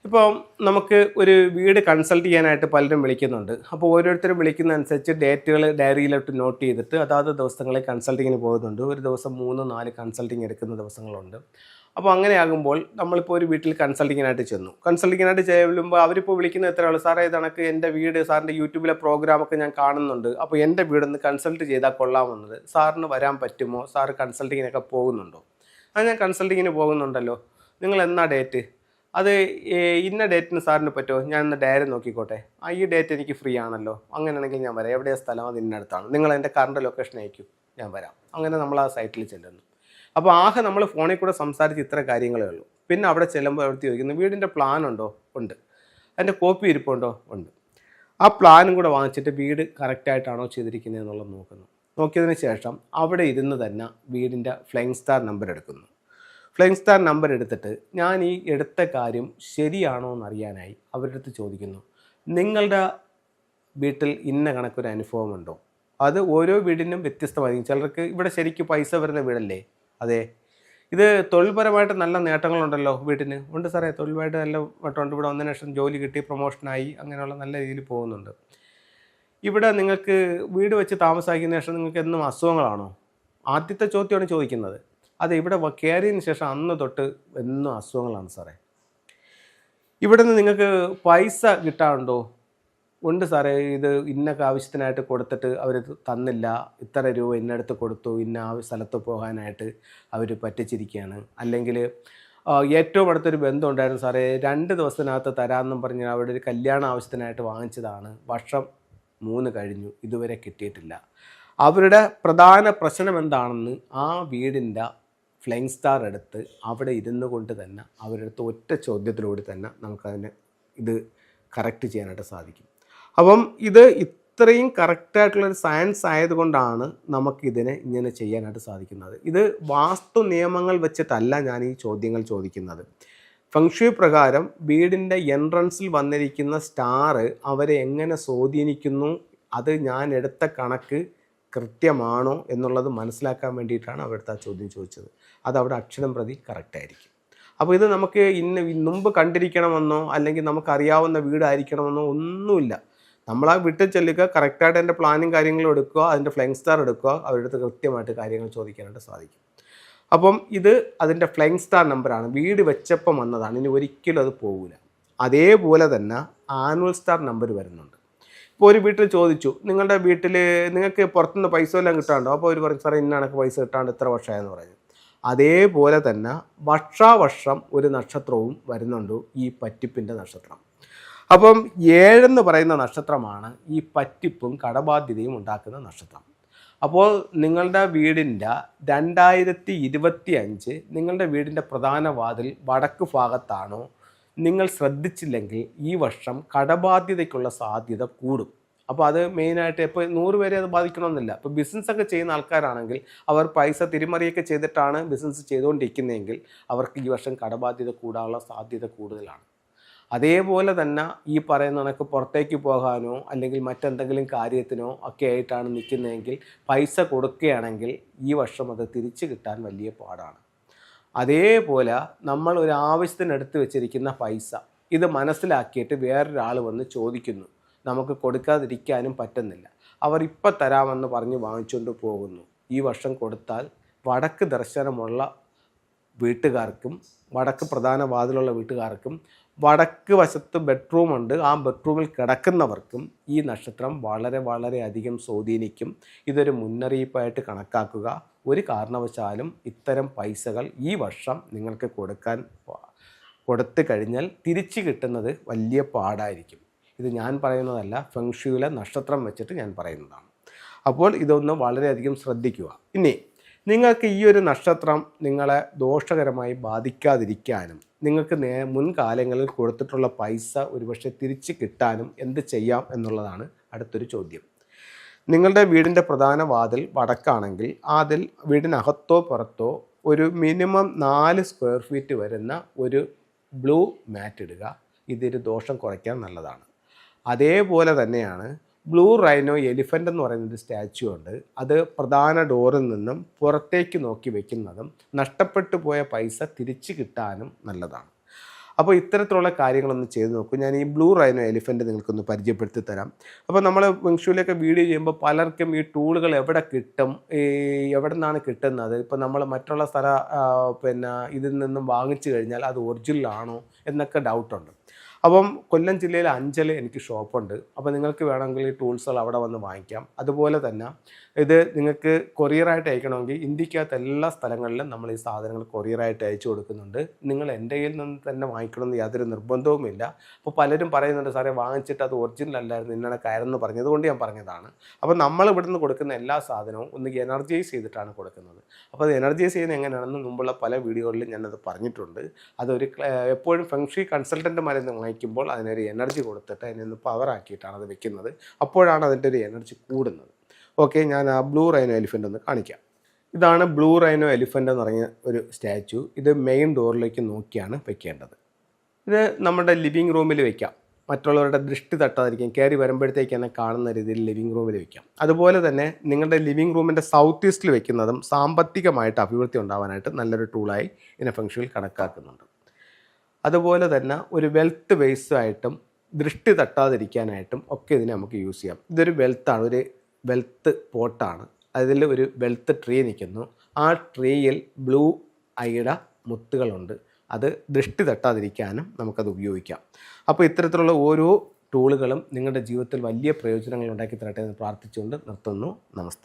ഇപ്പോൾ നമുക്ക് ഒരു വീട് കൺസൾട്ട് ചെയ്യാനായിട്ട് പലരും വിളിക്കുന്നുണ്ട്. അപ്പോൾ ഓരോരുത്തരും വിളിക്കുന്നതനുസരിച്ച് ഡേറ്റുകൾ ഡയറിയിലോട്ട് നോട്ട് ചെയ്തിട്ട് അതാത് ദിവസങ്ങളിൽ കൺസൾട്ടിങ്ങിന് പോകുന്നുണ്ട്. ഒരു ദിവസം 3, 4 കൺസൾട്ടിങ് എടുക്കുന്ന ദിവസങ്ങളുണ്ട്. അപ്പോൾ അങ്ങനെയാകുമ്പോൾ നമ്മളിപ്പോൾ ഒരു വീട്ടിൽ കൺസൾട്ടിങ്ങിനായിട്ട് ചെന്നു. കൺസൾട്ടിങ്ങിനായിട്ട് ചെല്ലുമ്പോൾ അവരിപ്പോൾ വിളിക്കുന്നത് എത്ര ആൾ സാറേ, ഇതണക്ക് എൻ്റെ വീട് സാറിൻ്റെ യൂട്യൂബിലെ പ്രോഗ്രാമൊക്കെ ഞാൻ കാണുന്നുണ്ട്. അപ്പോൾ എൻ്റെ വീടൊന്ന് കൺസൾട്ട് ചെയ്താൽ കൊള്ളാമെന്നത്. സാറിന് വരാൻ പറ്റുമോ? സാറ് കൺസൾട്ടിങ്ങിനൊക്കെ പോകുന്നുണ്ടോ? ഞാൻ കൺസൾട്ടിങ്ങിന് പോകുന്നുണ്ടല്ലോ. നിങ്ങൾ എന്നാ ഡേറ്റ്? അത് ഇന്ന ഡേറ്റിന് സാറിന് പറ്റുമോ? ഞാൻ ഇന്ന് ഡയറി നോക്കിക്കോട്ടെ. ഈ ഡേറ്റ് എനിക്ക് ഫ്രീ ആണല്ലോ. അങ്ങനെയാണെങ്കിൽ ഞാൻ വരാം. എവിടെയാണ് സ്ഥലം? അത് ഇന്നടുത്താണ്. നിങ്ങൾ എൻ്റെ കറണ്ട് ലൊക്കേഷൻ അയക്കൂ, ഞാൻ വരാം. അങ്ങനെ നമ്മൾ ആ സൈറ്റിൽ ചെല്ലുന്നു. അപ്പോൾ ആകെ നമ്മൾ ഫോണിൽ കൂടെ സംസാരിച്ച് ഇത്ര കാര്യങ്ങളേ ഉള്ളൂ. പിന്നെ അവിടെ ചെല്ലുമ്പോൾ അവിടുത്തെ ചോദിക്കുന്നു, വീടിൻ്റെ പ്ലാൻ ഉണ്ടോ? ഉണ്ട്. അതിൻ്റെ കോപ്പി ഇരിപ്പുണ്ടോ? ഉണ്ട്. ആ പ്ലാനും കൂടെ വാങ്ങിച്ചിട്ട് വീട് കറക്റ്റായിട്ടാണോ ചെയ്തിരിക്കുന്നത് എന്നുള്ളത് നോക്കുന്നു. നോക്കിയതിന് ശേഷം അവിടെ ഇരുന്ന് തന്നെ വീടിൻ്റെ ഫ്ലൈയിങ് സ്റ്റാർ നമ്പർ എടുക്കുന്നു. ഫ്ലൈയിങ് സ്റ്റാർ നമ്പർ എടുത്തിട്ട് ഞാൻ ഈ എടുത്ത കാര്യം ശരിയാണോ എന്നറിയാനായി അവരുടെ അടുത്ത് ചോദിക്കുന്നു, നിങ്ങളുടെ വീട്ടിൽ ഇന്ന കണക്കൊരു അനുഭവമുണ്ടോ? അത് ഓരോ വീടിനും വ്യത്യസ്തമായിരിക്കും. ചിലർക്ക് ഇവിടെ ശരിക്കും പൈസ വരുന്ന വീടല്ലേ? അതെ. ഇത് തൊഴിൽപരമായിട്ട് നല്ല നേട്ടങ്ങളുണ്ടല്ലോ വീട്ടിന്. ഉണ്ട് സാറേ, തൊഴിൽപരമായിട്ട് നല്ല നേട്ടമുണ്ട്. ഇവിടെ 1 ജോലി കിട്ടി, പ്രൊമോഷനായി, അങ്ങനെയുള്ള നല്ല രീതിയിൽ പോകുന്നുണ്ട്. ഇവിടെ നിങ്ങൾക്ക് വീട് വെച്ച് താമസാക്കിയതിന് ശേഷം നിങ്ങൾക്ക് എന്നും അസുഖങ്ങളാണോ? ആദ്യത്തെ ചോദ്യമാണ് ചോദിക്കുന്നത്. അതെ, ഇവിടെ കയറിയതിന് ശേഷം അന്ന് തൊട്ട് എന്നും അസുഖങ്ങളാണ് സാറേ. ഇവിടെ നിന്ന് നിങ്ങൾക്ക് പൈസ കിട്ടാറുണ്ടോ? ഉണ്ട് സാറേ, ഇത് ഇന്ന ആവശ്യത്തിനായിട്ട് കൊടുത്തിട്ട് അവർ തന്നില്ല, ഇത്ര രൂപ ഇന്നടുത്ത് കൊടുത്തു, ഇന്ന സ്ഥലത്ത് പോകാനായിട്ട് അവർ പറ്റിച്ചിരിക്കുകയാണ്. അല്ലെങ്കിൽ ഏറ്റവും അടുത്തൊരു ബന്ധം ഉണ്ടായിരുന്നു സാറേ, 2 ദിവസത്തിനകത്ത് തരാമെന്നും പറഞ്ഞ് അവിടെ ഒരു കല്യാണ ആവശ്യത്തിനായിട്ട് വാങ്ങിച്ചതാണ്, വർഷം 3 കഴിഞ്ഞു, ഇതുവരെ കിട്ടിയിട്ടില്ല. അവരുടെ പ്രധാന പ്രശ്നം എന്താണെന്ന് ആ വീടിൻ്റെ ഫ്ലൈയിങ് സ്റ്റാർ എടുത്ത് അവിടെ ഇരുന്നു കൊണ്ട് തന്നെ അവരുടെ അടുത്ത് ഒറ്റ ചോദ്യത്തിലൂടെ തന്നെ നമുക്കതിനെ ഇത് കറക്റ്റ് ചെയ്യാനായിട്ട് സാധിക്കും. അപ്പം ഇത് ഇത്രയും കറക്റ്റായിട്ടുള്ളൊരു സയൻസ് ആയതുകൊണ്ടാണ് നമുക്കിതിനെ ഇങ്ങനെ ചെയ്യാനായിട്ട് സാധിക്കുന്നത്. ഇത് വാസ്തു നിയമങ്ങൾ വെച്ചിട്ടല്ല ഞാൻ ഈ ചോദ്യങ്ങൾ ചോദിക്കുന്നത്. ഫെങ്ഷുയി പ്രകാരം വീടിൻ്റെ എൻട്രൻസിൽ വന്നിരിക്കുന്ന സ്റ്റാർ അവരെ എങ്ങനെ സ്വാധീനിക്കുന്നു, അത് ഞാൻ എടുത്ത കണക്ക് കൃത്യമാണോ എന്നുള്ളത് മനസ്സിലാക്കാൻ വേണ്ടിയിട്ടാണ് അവിടുത്തെ ആ ചോദ്യം ചോദിച്ചത്. അതവിടെ അക്ഷരം പ്രതി കറക്റ്റായിരിക്കും. അപ്പോൾ ഇത് നമുക്ക് മുമ്പ് കണ്ടിരിക്കണമെന്നോ അല്ലെങ്കിൽ നമുക്കറിയാവുന്ന വീടായിരിക്കണമെന്നോ ഒന്നുമില്ല. നമ്മളാ വീട്ടിൽ ചെല്ലുക, കറക്റ്റായിട്ട് അതിൻ്റെ പ്ലാനും കാര്യങ്ങളും എടുക്കുക, അതിൻ്റെ ഫ്ലൈയിങ് സ്റ്റാർ എടുക്കുക, അവരുടെ അടുത്ത് കൃത്യമായിട്ട് കാര്യങ്ങൾ ചോദിക്കാനായിട്ട് സാധിക്കും. അപ്പം ഇത് അതിൻ്റെ ഫ്ലൈയിങ് സ്റ്റാർ നമ്പറാണ്, വീട് വെച്ചപ്പം വന്നതാണ്, ഇനി ഒരിക്കലും അത് പോകില്ല. അതേപോലെ തന്നെ ആനുവൽ സ്റ്റാർ നമ്പർ വരുന്നുണ്ട്. ഇപ്പോൾ ഒരു വീട്ടിൽ ചോദിച്ചു, നിങ്ങളുടെ വീട്ടിൽ നിങ്ങൾക്ക് പുറത്തുനിന്ന് പൈസ എല്ലാം കിട്ടാണ്ടോ? അപ്പോൾ അവർ പറയും സാറേ ഇന്ന കണക്ക് പൈസ കിട്ടാണ്ട് ഇത്ര വർഷമായെന്ന് പറഞ്ഞു. അതേപോലെ തന്നെ വർഷാവർഷം ഒരു നക്ഷത്രവും വരുന്നുണ്ട്, ഈ പറ്റിപ്പിൻ്റെ നക്ഷത്രം. അപ്പം 7 എന്ന് പറയുന്ന നക്ഷത്രമാണ് ഈ പറ്റിപ്പും കടബാധ്യതയും ഉണ്ടാക്കുന്ന നക്ഷത്രം. അപ്പോൾ നിങ്ങളുടെ വീടിൻ്റെ 2025 നിങ്ങളുടെ വീടിൻ്റെ പ്രധാന വാതിൽ വടക്ക് ഭാഗത്താണോ? നിങ്ങൾ ശ്രദ്ധിച്ചില്ലെങ്കിൽ ഈ വർഷം കടബാധ്യതയ്ക്കുള്ള സാധ്യത കൂടും. അപ്പോൾ അത് മെയിനായിട്ട് ഇപ്പോൾ 100 പേരെ അത് ബാധിക്കണമെന്നില്ല. ഇപ്പോൾ ബിസിനസ്സൊക്കെ ചെയ്യുന്ന ആൾക്കാരാണെങ്കിൽ അവർ പൈസ തിരിമറിയൊക്കെ ചെയ്തിട്ടാണ് ബിസിനസ് ചെയ്തുകൊണ്ടിരിക്കുന്നതെങ്കിൽ അവർക്ക് ഈ വർഷം കടബാധ്യത കൂടാനുള്ള സാധ്യത കൂടുതലാണ്. അതേപോലെ തന്നെ ഈ പറയുന്ന കണക്ക് പുറത്തേക്ക് പോകാനോ അല്ലെങ്കിൽ മറ്റെന്തെങ്കിലും കാര്യത്തിനോ ഒക്കെ ആയിട്ടാണ് നിൽക്കുന്നതെങ്കിൽ പൈസ കൊടുക്കുകയാണെങ്കിൽ ഈ വർഷം അത് തിരിച്ചു കിട്ടാൻ വലിയ പാടാണ്. അതേപോലെ നമ്മൾ ഒരു ആവശ്യത്തിന് എടുത്ത് വെച്ചിരിക്കുന്ന പൈസ ഇത് മനസ്സിലാക്കിയിട്ട് വേറൊരാൾ വന്ന് ചോദിക്കുന്നു, നമുക്ക് കൊടുക്കാതിരിക്കാനും പറ്റുന്നില്ല. അവർ ഇപ്പം തരാമെന്ന് പറഞ്ഞ് വാങ്ങിച്ചുകൊണ്ട് പോകുന്നു. ഈ വർഷം കൊടുത്താൽ വടക്ക് ദർശനമുള്ള വീട്ടുകാർക്കും വടക്ക് പ്രധാന വാതിലുള്ള വീട്ടുകാർക്കും വടക്ക് വശത്ത് ബെഡ്റൂമുണ്ട്, ആ ബെഡ്റൂമിൽ കിടക്കുന്നവർക്കും ഈ നക്ഷത്രം വളരെ വളരെ അധികം സ്വാധീനിക്കും. ഇതൊരു മുന്നറിയിപ്പായിട്ട് കണക്കാക്കുക. ഒരു കാരണവശാലും ഇത്തരം പൈസകൾ ഈ വർഷം നിങ്ങൾക്ക് കൊടുത്തു കഴിഞ്ഞാൽ തിരിച്ചു കിട്ടുന്നത് വലിയ പാടായിരിക്കും. ഇത് ഞാൻ പറയുന്നതല്ല, ഫെങ്ഷുയിലെ നക്ഷത്രം വെച്ചിട്ട് ഞാൻ പറയുന്നതാണ്. അപ്പോൾ ഇതൊന്ന് വളരെയധികം ശ്രദ്ധിക്കുക. ഇനി നിങ്ങൾക്ക് ഈ ഒരു നക്ഷത്രം നിങ്ങളെ ദോഷകരമായി ബാധിക്കാതിരിക്കാനും നിങ്ങൾക്ക് മുൻകാലങ്ങളിൽ കൊടുത്തിട്ടുള്ള പൈസ ഒരുപക്ഷെ തിരിച്ച് കിട്ടാനും എന്ത് ചെയ്യാം എന്നുള്ളതാണ് അടുത്തൊരു ചോദ്യം. നിങ്ങളുടെ വീടിൻ്റെ പ്രധാന വാതിൽ വടക്കാണെങ്കിൽ അതിൽ വീടിനകത്തോ പുറത്തോ ഒരു മിനിമം 4 സ്ക്വയർ ഫീറ്റ് വരുന്ന ഒരു ബ്ലൂ മാറ്റ് ഇടുക. ഇതൊരു ദോഷം കുറയ്ക്കാൻ നല്ലതാണ്. അതേപോലെ തന്നെയാണ് ബ്ലൂ റൈനോ എലിഫൻ്റ് എന്ന് പറയുന്നൊരു സ്റ്റാച്യു ഉണ്ട്. അത് പ്രധാന ഡോറിൽ നിന്നും പുറത്തേക്ക് നോക്കി വെക്കുന്നതും നഷ്ടപ്പെട്ടു പോയ പൈസ തിരിച്ചു കിട്ടാനും നല്ലതാണ്. അപ്പോൾ ഇത്തരത്തിലുള്ള കാര്യങ്ങളൊന്ന് ചെയ്ത് നോക്കൂ. ഞാൻ ഈ ബ്ലൂ റൈനോ എലിഫൻറ്റ് നിങ്ങൾക്കൊന്ന് പരിചയപ്പെടുത്തി തരാം. അപ്പോൾ നമ്മൾ ഫെങ്ഷുയിലൊക്കെ വീഡിയോ ചെയ്യുമ്പോൾ പലർക്കും ഈ ടൂളുകൾ എവിടെ കിട്ടും, എവിടെ നിന്നാണ് കിട്ടുന്നത്, ഇപ്പോൾ നമ്മൾ മറ്റുള്ള പിന്നെ ഇതിൽ നിന്നും വാങ്ങിച്ചു കഴിഞ്ഞാൽ അത് ഒറിജിനലാണോ എന്നൊക്കെ ഡൗട്ടുണ്ട്. അപ്പം കൊല്ലം ജില്ലയിൽ അഞ്ചൽ എനിക്ക് ഷോപ്പുണ്ട്. അപ്പോൾ നിങ്ങൾക്ക് വേണമെങ്കിൽ ഈ ടൂൾസുകൾ അവിടെ വന്ന് വാങ്ങിക്കാം. അതുപോലെ തന്നെ ഇത് നിങ്ങൾക്ക് കൊറിയറായിട്ട് അയക്കണമെങ്കിൽ ഇന്ത്യക്കകത്ത് എല്ലാ സ്ഥലങ്ങളിലും നമ്മൾ ഈ സാധനങ്ങൾ കൊറിയറായിട്ട് അയച്ചു കൊടുക്കുന്നുണ്ട്. നിങ്ങൾ എൻ്റെ കയ്യിൽ നിന്ന് തന്നെ വാങ്ങിക്കണമെന്ന് യാതൊരു നിർബന്ധവുമില്ല. അപ്പോൾ പലരും പറയുന്നുണ്ട്, സാറേ വാങ്ങിച്ചിട്ട് അത് ഒറിജിനൽ അല്ലായിരുന്നു, ഇന്നലെ കയറെന്ന് പറഞ്ഞതുകൊണ്ട് ഞാൻ പറഞ്ഞതാണ്. അപ്പോൾ നമ്മൾ ഇവിടുന്ന് കൊടുക്കുന്ന എല്ലാ സാധനവും ഒന്ന് എനർജൈസ് ചെയ്തിട്ടാണ് കൊടുക്കുന്നത്. അപ്പോൾ അത് എനർജൈസ് ചെയ്യുന്നത് എങ്ങനെയാണെന്ന് മുമ്പുള്ള പല വീഡിയോകളിലും ഞാനത് പറഞ്ഞിട്ടുണ്ട്. അതൊരു എപ്പോഴും ഫെങ്ഷി കൺസൾട്ടൻറ്റുമാരെന്ന് വാങ്ങിക്കുമ്പോൾ അതിനൊരു എനർജി കൊടുത്തിട്ട് അതിനൊന്ന് പവറാക്കിയിട്ടാണ് അത് വെക്കുന്നത്. അപ്പോഴാണ് അതിൻ്റെ ഒരു എനർജി കൂടുന്നത്. ഓക്കെ, ഞാൻ ആ ബ്ലൂ റൈനോ എലിഫൻ്റ് ഒന്ന് കാണിക്കാം. ഇതാണ് ബ്ലൂ റൈനോ എലിഫൻ്റ് എന്ന് പറഞ്ഞ ഒരു സ്റ്റാച്ചു. ഇത് മെയിൻ ഡോറിലേക്ക് നോക്കിയാണ് വെക്കേണ്ടത്. ഇത് നമ്മുടെ ലിവിങ് റൂമിൽ വെക്കാം. മറ്റുള്ളവരുടെ ദൃഷ്ടി തട്ടാതിരിക്കും, കയറി വരുമ്പോഴത്തേക്ക് തന്നെ കാണുന്ന രീതിയിൽ ലിവിങ് റൂമിൽ വെക്കാം. അതുപോലെ തന്നെ നിങ്ങളുടെ ലിവിങ് റൂമിൻ്റെ സൗത്ത് ഈസ്റ്റിൽ വെക്കുന്നതും സാമ്പത്തികമായിട്ട് അഭിവൃദ്ധി ഉണ്ടാവാനായിട്ട് നല്ലൊരു ടൂളായി ഇതിനെ ഫെങ്ഷുയിൽ കണക്കാക്കുന്നുണ്ട്. അതുപോലെ തന്നെ ഒരു വെൽത്ത് ബേസായിട്ടും ദൃഷ്ടി തട്ടാതിരിക്കാനായിട്ടും ഒക്കെ ഇതിനെ നമുക്ക് യൂസ് ചെയ്യാം. ഇതൊരു വെൽത്താണ്, ഒരു വെൽത്ത് പോട്ടാണ്. അതിൽ ഒരു വെൽത്ത് ട്രീ നിൽക്കുന്നു. ആ ട്രീയിൽ ബ്ലൂ ഐയുടെ മുത്തുകളുണ്ട്. അത് ദൃഷ്ടി തട്ടാതിരിക്കാനും നമുക്കത് ഉപയോഗിക്കാം. അപ്പോൾ ഇത്തരത്തിലുള്ള ഓരോ ടൂളുകളും നിങ്ങളുടെ ജീവിതത്തിൽ വലിയ പ്രയോജനങ്ങൾ ഉണ്ടാക്കി തരട്ടെ എന്ന് പ്രാർത്ഥിച്ചുകൊണ്ട് നിർത്തുന്നു. നമസ്തേ.